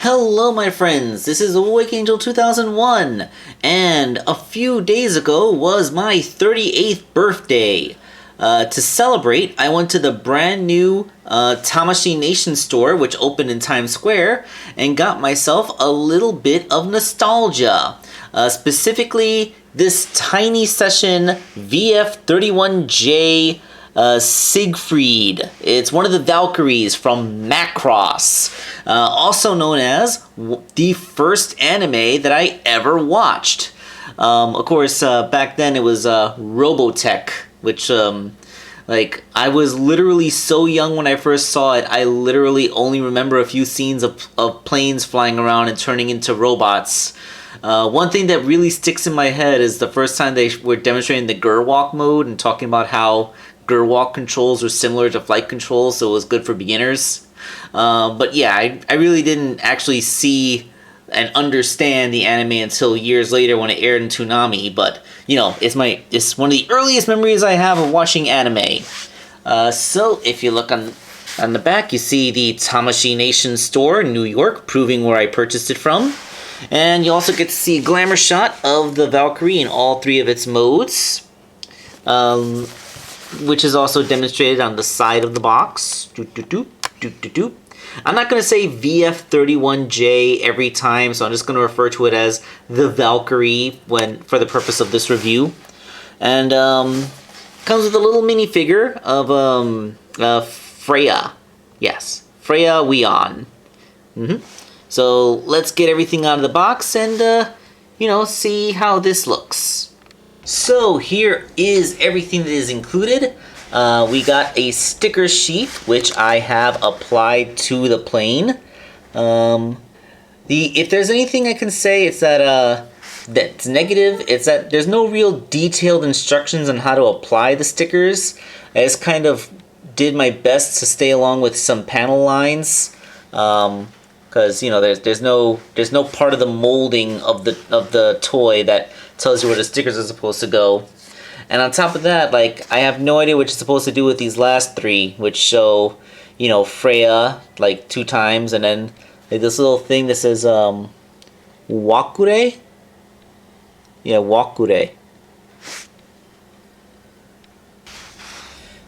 Hello my friends, this is Awake Angel 2001, and a few days ago was my 38th birthday. To celebrate, I went to the brand new Tamashii Nation store, which opened in Times Square, and got myself a little bit of nostalgia. Specifically, this tiny session VF31J Siegfried. It's one of the Valkyries from Macross, also known as the first anime that I ever watched. Of course, back then it was Robotech, which, I was literally so young when I first saw it, I literally only remember a few scenes of planes flying around and turning into robots. One thing that really sticks in my head is the first time they were demonstrating the Gerwalk mode and talking about how Gerwalk controls were similar to flight controls, so it was good for beginners. But yeah, I really didn't actually see and understand the anime until years later when it aired in Toonami. But you know, it's one of the earliest memories I have of watching anime. So if you look on the back, you see the Tamashii Nation store in New York, proving where I purchased it from. And you also get to see a glamour shot of the Valkyrie in all three of its modes, which is also demonstrated on the side of the box. I'm not going to say VF31J every time, so I'm just going to refer to it as the Valkyrie for the purpose of this review. And comes with a little minifigure of Freya. Yes, Freya Weon. So let's get everything out of the box and, see how this looks. So here is everything that is included. We got a sticker sheet, which I have applied to the plane. If there's anything I can say, it's that that's negative. It's that there's no real detailed instructions on how to apply the stickers. I just kind of did my best to stay along with some panel lines. Because there's no part of the molding of the toy that tells you where the stickers are supposed to go. And on top of that, I have no idea what you're supposed to do with these last three, which show, Freya, 2 times, and then this little thing that says, Wakure? Yeah, Wakure.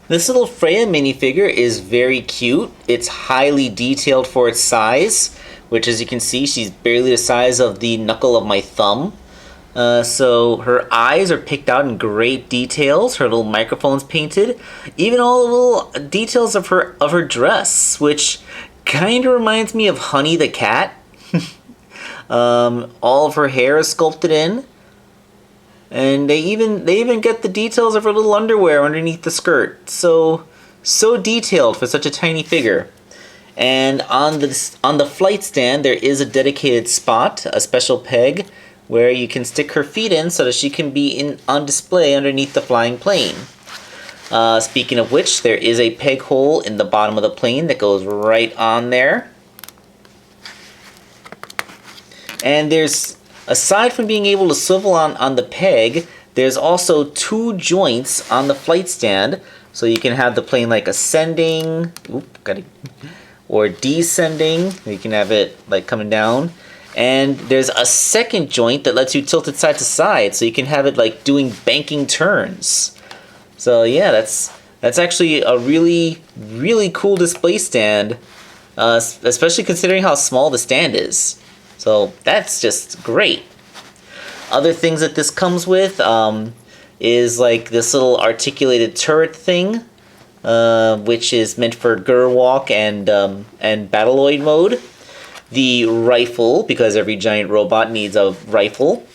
This little Freya minifigure is very cute. It's highly detailed for its size, which as you can see, she's barely the size of the knuckle of my thumb. So her eyes are picked out in great details. Her little microphone's painted. Even all the little details of her dress, which kind of reminds me of Honey the Cat. All of her hair is sculpted in. And they even get the details of her little underwear underneath the skirt. So detailed for such a tiny figure. And on the flight stand, there is a dedicated spot, a special peg, where you can stick her feet in so that she can be on display underneath the flying plane. Speaking of which, there is a peg hole in the bottom of the plane that goes right on there. And there's, aside from being able to swivel on the peg, there's also 2 joints on the flight stand, so you can have the plane ascending, or descending. You can have it coming down. And there's a second joint that lets you tilt it side to side, so you can have it doing banking turns. So yeah, that's actually a really, really cool display stand, especially considering how small the stand is. So that's just great. Other things that this comes with is this little articulated turret thing, which is meant for Gerwalk and Battleoid mode. The rifle, because every giant robot needs a rifle.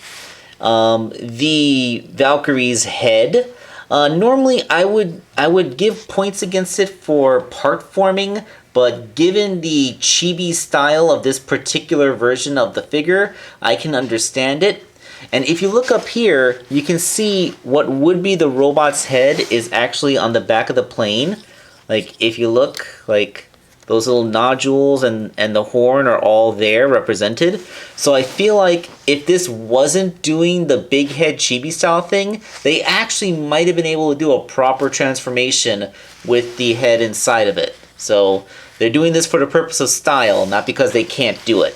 The Valkyrie's head. Normally, I would give points against it for part forming, but given the chibi style of this particular version of the figure, I can understand it. And if you look up here, you can see what would be the robot's head is actually on the back of the plane. If you look, those little nodules and the horn are all there represented. So I feel like if this wasn't doing the big head chibi style thing, they actually might have been able to do a proper transformation with the head inside of it. So they're doing this for the purpose of style, not because they can't do it.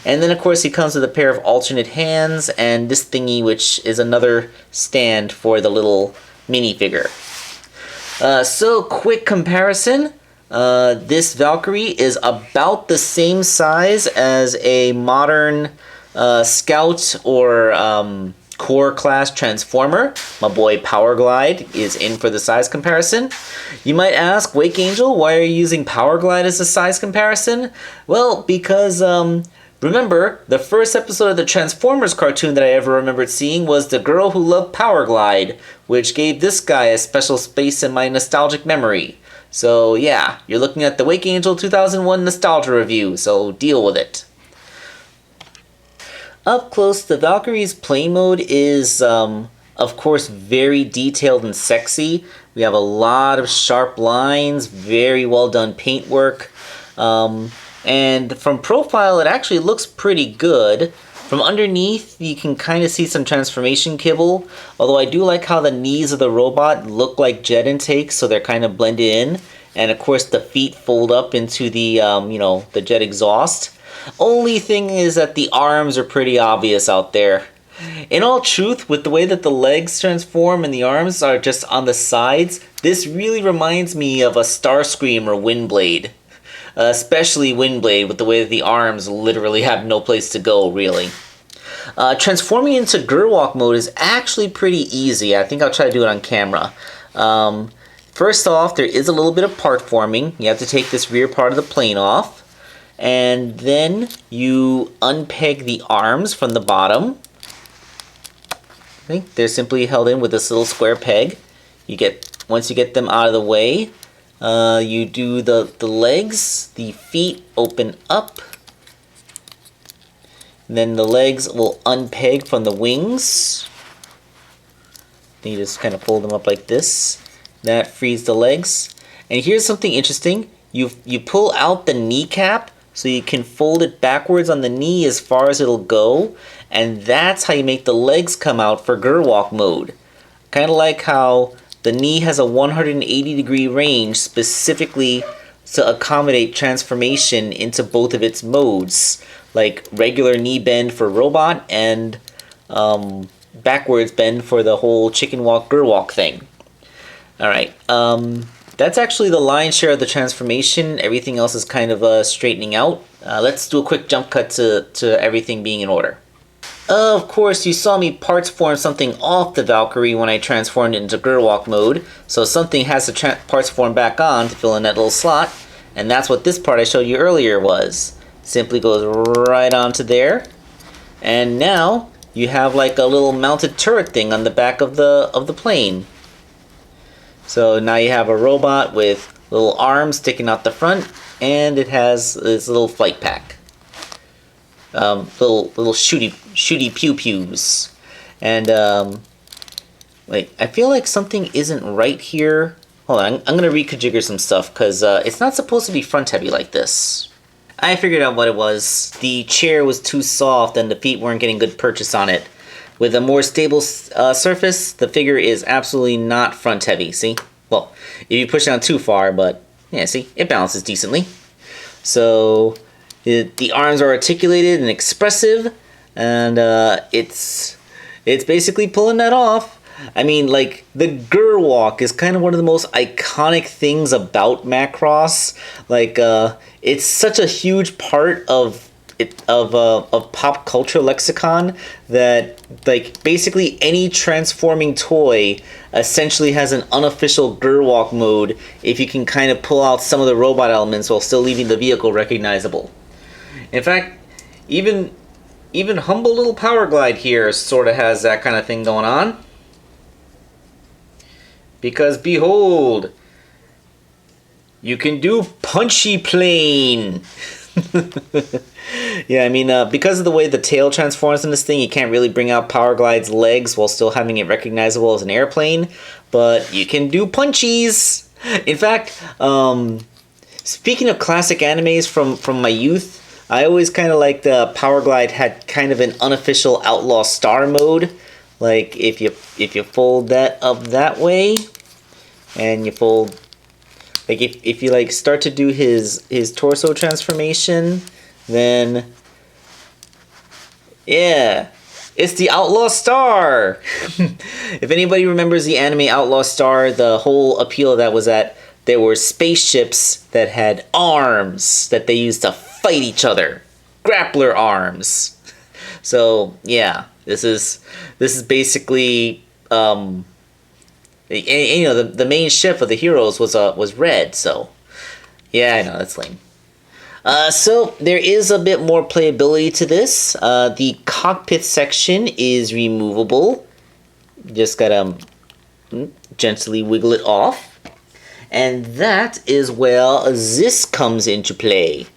And then, of course, he comes with a pair of alternate hands and this thingy, which is another stand for the little minifigure. So, quick comparison. This Valkyrie is about the same size as a modern Scout or Core class Transformer. My boy Power Glide is in for the size comparison. You might ask, Wake Angel, why are you using Power Glide as a size comparison? Well, because remember, the first episode of the Transformers cartoon that I ever remembered seeing was The Girl Who Loved Power Glide, which gave this guy a special space in my nostalgic memory. So yeah, you're looking at the Wake Angel 2001 Nostalgia Review, so deal with it. Up close, the Valkyrie's play mode is, of course, very detailed and sexy. We have a lot of sharp lines, very well done paintwork. And from profile, it actually looks pretty good. From underneath, you can kind of see some transformation kibble. Although I do like how the knees of the robot look like jet intakes, so they're kind of blended in. And of course, the feet fold up into the, the jet exhaust. Only thing is that the arms are pretty obvious out there. In all truth, with the way that the legs transform and the arms are just on the sides, this really reminds me of a Starscream or Windblade. Especially Windblade, with the way that the arms literally have no place to go, really. Transforming into Gerwalk mode is actually pretty easy. I think I'll try to do it on camera. First off, there is a little bit of part forming. You have to take this rear part of the plane off. And then you unpeg the arms from the bottom. They're simply held in with this little square peg. Once you get them out of the way, you do the legs. The feet open up. And then the legs will unpeg from the wings. Then you just kind of fold them up like this. That frees the legs. And here's something interesting. You pull out the kneecap, so you can fold it backwards on the knee as far as it'll go, and that's how you make the legs come out for Gerwalk mode. Kind of like how the knee has a 180-degree range specifically to accommodate transformation into both of its modes, like regular knee bend for robot and backwards bend for the whole chicken walk Gerwalk thing. Alright, that's actually the lion's share of the transformation. Everything else is kind of straightening out. Let's do a quick jump cut to everything being in order. Of course, you saw me parts form something off the Valkyrie when I transformed it into Gerwalk mode, so something has to parts form back on to fill in that little slot, and that's what this part I showed you earlier was. Simply goes right onto there, and now you have like a little mounted turret thing on the back of the plane. So now you have a robot with little arms sticking out the front, and it has this little flight pack. Little shooty pew pews. And wait, I feel like something isn't right here. Hold on, I'm gonna reconfigure some stuff because it's not supposed to be front heavy like this. I figured out what it was. The chair was too soft and the feet weren't getting good purchase on it. With a more stable surface, the figure is absolutely not front heavy, see? Well, if you push down too far, but yeah, see? It balances decently. So, the arms are articulated and expressive, and it's basically pulling that off. I mean, like, the Gerwalk is kind of one of the most iconic things about Macross. Like, it's such a huge part of pop culture lexicon that, like, basically any transforming toy essentially has an unofficial Gerwalk mode if you can kind of pull out some of the robot elements while still leaving the vehicle recognizable. In fact, even humble little Power Glide here sort of has that kind of thing going on. Because behold, you can do punchy plane. Yeah, I mean, because of the way the tail transforms in this thing, you can't really bring out Power Glide's legs while still having it recognizable as an airplane. But you can do punchies. In fact, speaking of classic animes from my youth, I always kind of liked Power Glide had kind of an unofficial Outlaw Star mode. Like if you fold that up that way, and you fold, like if you like start to do his torso transformation, then Yeah, it's the Outlaw Star. If anybody remembers the anime Outlaw Star, the whole appeal of that was that there were spaceships that had arms that they used to fight each other. Grappler arms. So yeah, this is basically you know, the main ship of the heroes was red. So yeah, I know that's lame. So there is a bit more playability to this. The cockpit section is removable. Just gotta gently wiggle it off. And that is where this comes into play.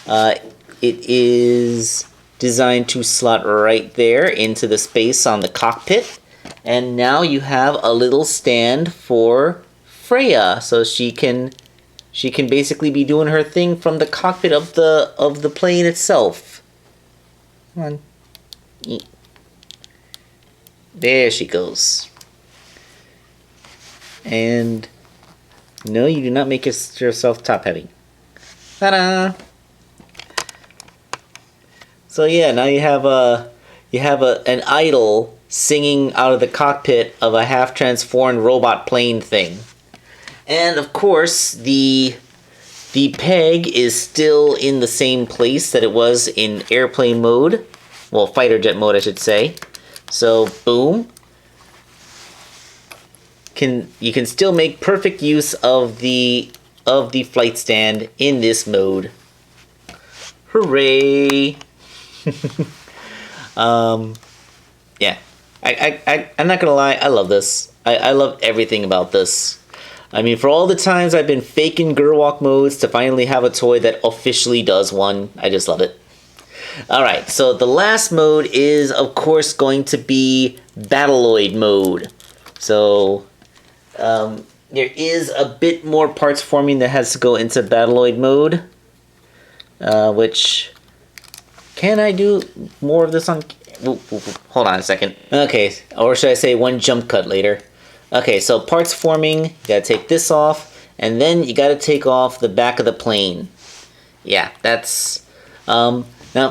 It is designed to slot right there into the space on the cockpit. And now you have a little stand for Freya, so she can basically be doing her thing from the cockpit of the plane itself. Come on. There she goes. And no, you do not make yourself top heavy. Ta-da! So yeah, now you have an idol singing out of the cockpit of a half transformed robot plane thing. And of course, the peg is still in the same place that it was in airplane mode. Well, fighter jet mode, I should say. So, boom. You can still make perfect use of the flight stand in this mode. Hooray! Yeah. I'm not gonna lie, I love this. I love everything about this. I mean, for all the times I've been faking Gerwalk modes to finally have a toy that officially does one, I just love it. Alright, so the last mode is, of course, going to be Battleoid mode. So, there is a bit more parts forming that has to go into Battleoid mode. Which... Can I do more of this on... Hold on a second. Okay, or should I say one jump cut later. Okay, so parts forming, you gotta take this off, and then you gotta take off the back of the plane. Yeah, that's... now,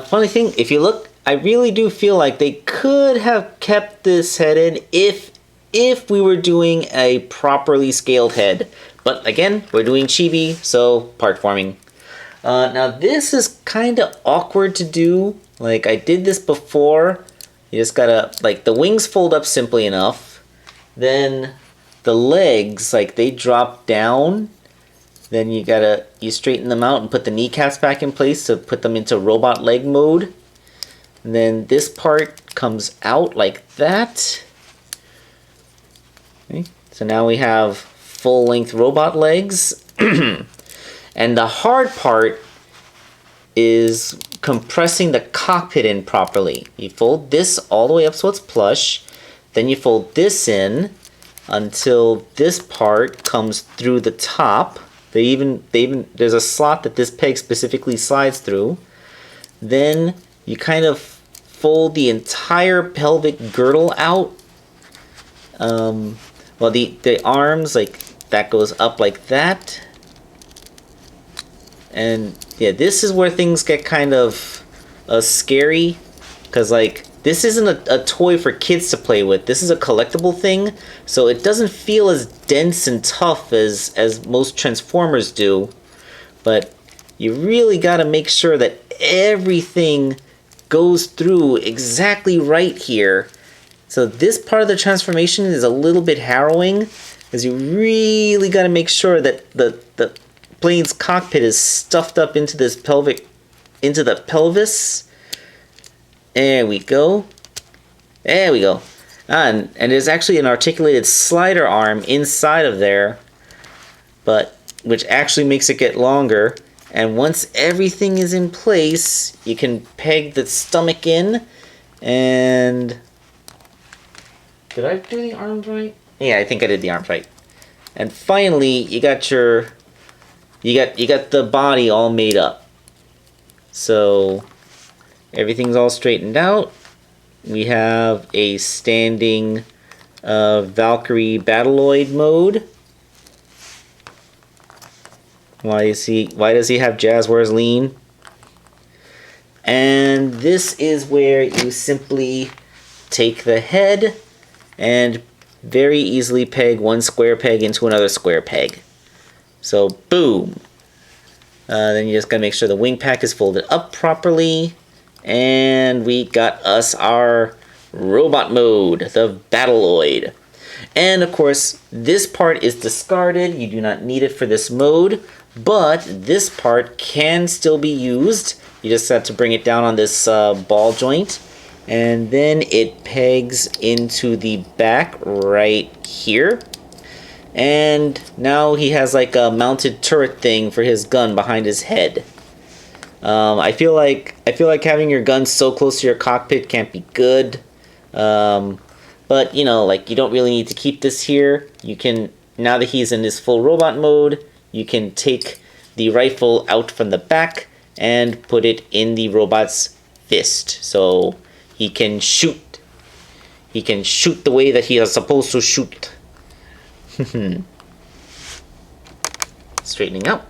funny thing, if you look, I really do feel like they could have kept this head in if we were doing a properly scaled head. But again, we're doing chibi, so part forming. Now this is kind of awkward to do. Like, I did this before. You just gotta, like, the wings fold up simply enough. Then the legs, like, they drop down. Then you straighten them out and put the kneecaps back in place to put them into robot leg mode. And then this part comes out like that. Okay. So now we have full-length robot legs. And the hard part is compressing the cockpit in properly. You fold this all the way up so it's plush. Then you fold this in until this part comes through the top. There's a slot that this peg specifically slides through. Then you kind of fold the entire pelvic girdle out. Well, the arms, like, that goes up like that. And yeah, this is where things get kind of scary, because, like, this isn't a toy for kids to play with. This is a collectible thing, so it doesn't feel as dense and tough as most Transformers do. But you really got to make sure that everything goes through exactly right here. So this part of the transformation is a little bit harrowing, because you really got to make sure that the plane's cockpit is stuffed up into this into the pelvis. There we go. There we go. And there's actually an articulated slider arm inside of there, which actually makes it get longer. And once everything is in place, you can peg the stomach in. And did I do the arms right? Yeah, I think I did the arms right. And finally, you got the body all made up. So everything's all straightened out. We have a standing Valkyrie Battleoid mode. Why does he have Jazz Wears Lean? And this is where you simply take the head and very easily peg one square peg into another square peg. So boom. Then you just gotta make sure the wing pack is folded up properly. And we got us our robot mode, the Battleoid. And of course, this part is discarded. You do not need it for this mode, but this part can still be used. You just have to bring it down on this ball joint, and then it pegs into the back right here. And now he has like a mounted turret thing for his gun behind his head. I feel like having your gun so close to your cockpit can't be good. But you know, like, you don't really need to keep this here. You can, now that he's in his full robot mode, you can take the rifle out from the back and put it in the robot's fist, so he can shoot. He can shoot the way that he is supposed to shoot. Straightening out.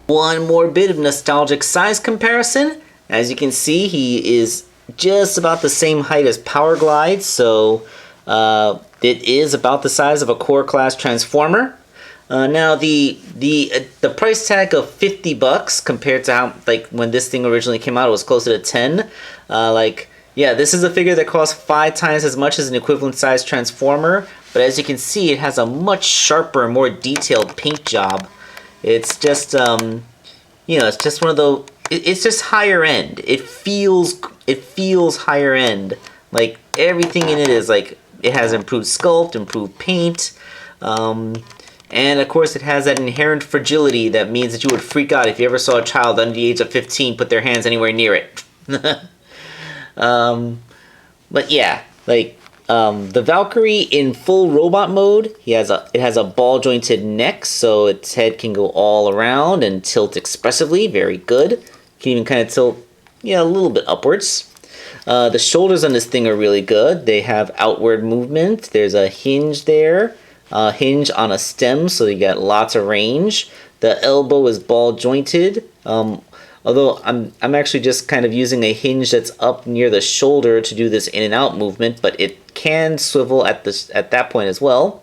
One more bit of nostalgic size comparison. As you can see, he is just about the same height as Power Glide, so it is about the size of a core class transformer. Now the price tag of $50 compared to how, like, when this thing originally came out, it was closer to 10. Yeah, this is a figure that costs 5 times as much as an equivalent size transformer, but as you can see, it has a much sharper, more detailed paint job. It's just you know, it's just one of those. It's just higher end. It feels higher end. Like, everything in it is like, it has improved sculpt, improved paint, and of course it has that inherent fragility that means that you would freak out if you ever saw a child under the age of 15 put their hands anywhere near it. But yeah, like, the Valkyrie in full robot mode, it has a ball jointed neck, so its head can go all around and tilt expressively. Very good. Can even kind of tilt, yeah, a little bit upwards. The shoulders on this thing are really good. They have outward movement. There's a hinge there, a hinge on a stem, so you got lots of range. The elbow is ball jointed. Although I'm actually just kind of using a hinge that's up near the shoulder to do this in and out movement, but it can swivel at that point as well.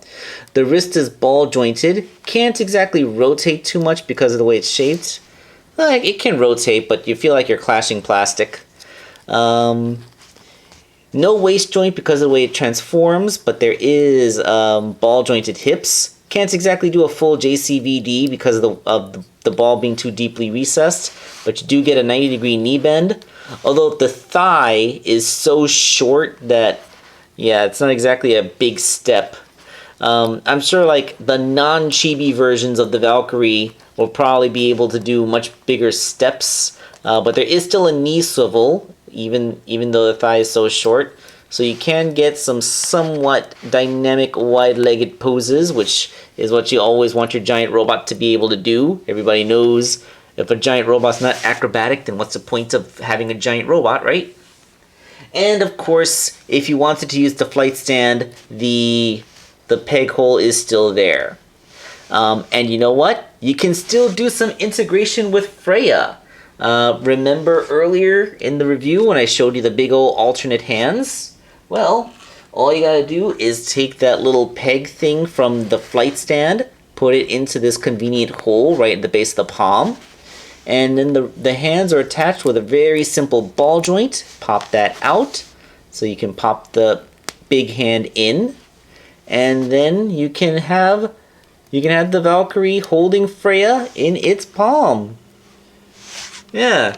The wrist is ball jointed. Can't exactly rotate too much because of the way it's shaped. Like, it can rotate, but you feel like you're clashing plastic. No waist joint because of the way it transforms, but there is ball jointed hips. Can't exactly do a full JCVD because of the ball being too deeply recessed, but you do get a 90-degree knee bend. Although the thigh is so short that, yeah, it's not exactly a big step. I'm sure, like, the non-chibi versions of the Valkyrie will probably be able to do much bigger steps, but there is still a knee swivel, even though the thigh is so short. So you can get some somewhat dynamic wide-legged poses, which is what you always want your giant robot to be able to do. Everybody knows if a giant robot's not acrobatic, then what's the point of having a giant robot, right? And of course, if you wanted to use the flight stand, the peg hole is still there. And you know what? You can still do some integration with Freya. Remember earlier in the review when I showed you the big old alternate hands? Well, all you gotta do is take that little peg thing from the flight stand, put it into this convenient hole right at the base of the palm, and then the hands are attached with a very simple ball joint. Pop that out, so you can pop the big hand in, and then you can have the Valkyrie holding Freya in its palm. Yeah,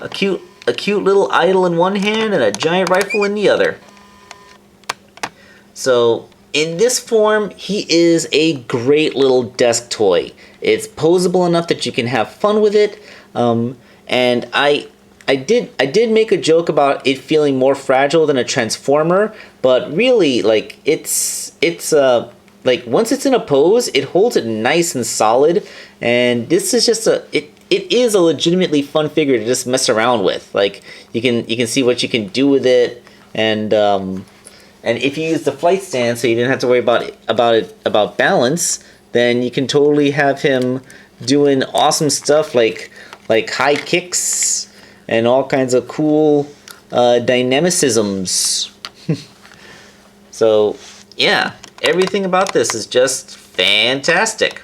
a cute little idol in one hand and a giant rifle in the other. So in this form, he is a great little desk toy. It's posable enough that you can have fun with it. And I did make a joke about it feeling more fragile than a transformer, but really, like, it's like, once it's in a pose, it holds it nice and solid. And this is just it is a legitimately fun figure to just mess around with. Like, you can see what you can do with it, and if you use the flight stand, so you didn't have to worry about balance, then you can totally have him doing awesome stuff like high kicks, and all kinds of cool dynamicisms. So, yeah, everything about this is just fantastic.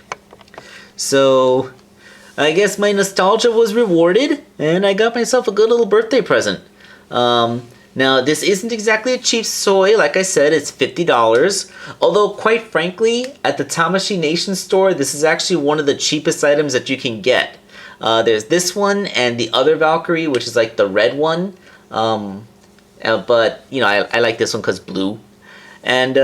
So, I guess my nostalgia was rewarded, and I got myself a good little birthday present. Now, this isn't exactly a cheap toy. Like I said, it's $50. Although, quite frankly, at the Tamashii Nation store, this is actually one of the cheapest items that you can get. There's this one and the other Valkyrie, which is like the red one. But, you know, I like this one because blue. And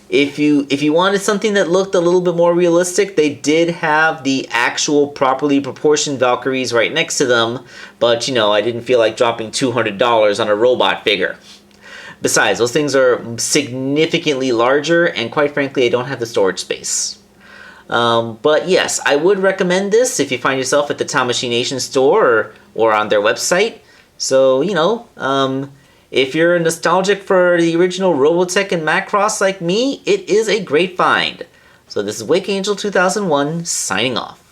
if you wanted something that looked a little bit more realistic, they did have the actual properly proportioned Valkyries right next to them. But, you know, I didn't feel like dropping $200 on a robot figure. Besides, those things are significantly larger, and quite frankly, I don't have the storage space. But yes, I would recommend this if you find yourself at the Tamashii Nation store or on their website. So, you know, if you're nostalgic for the original Robotech and Macross like me, it is a great find. So this is Wake Angel 2001 signing off.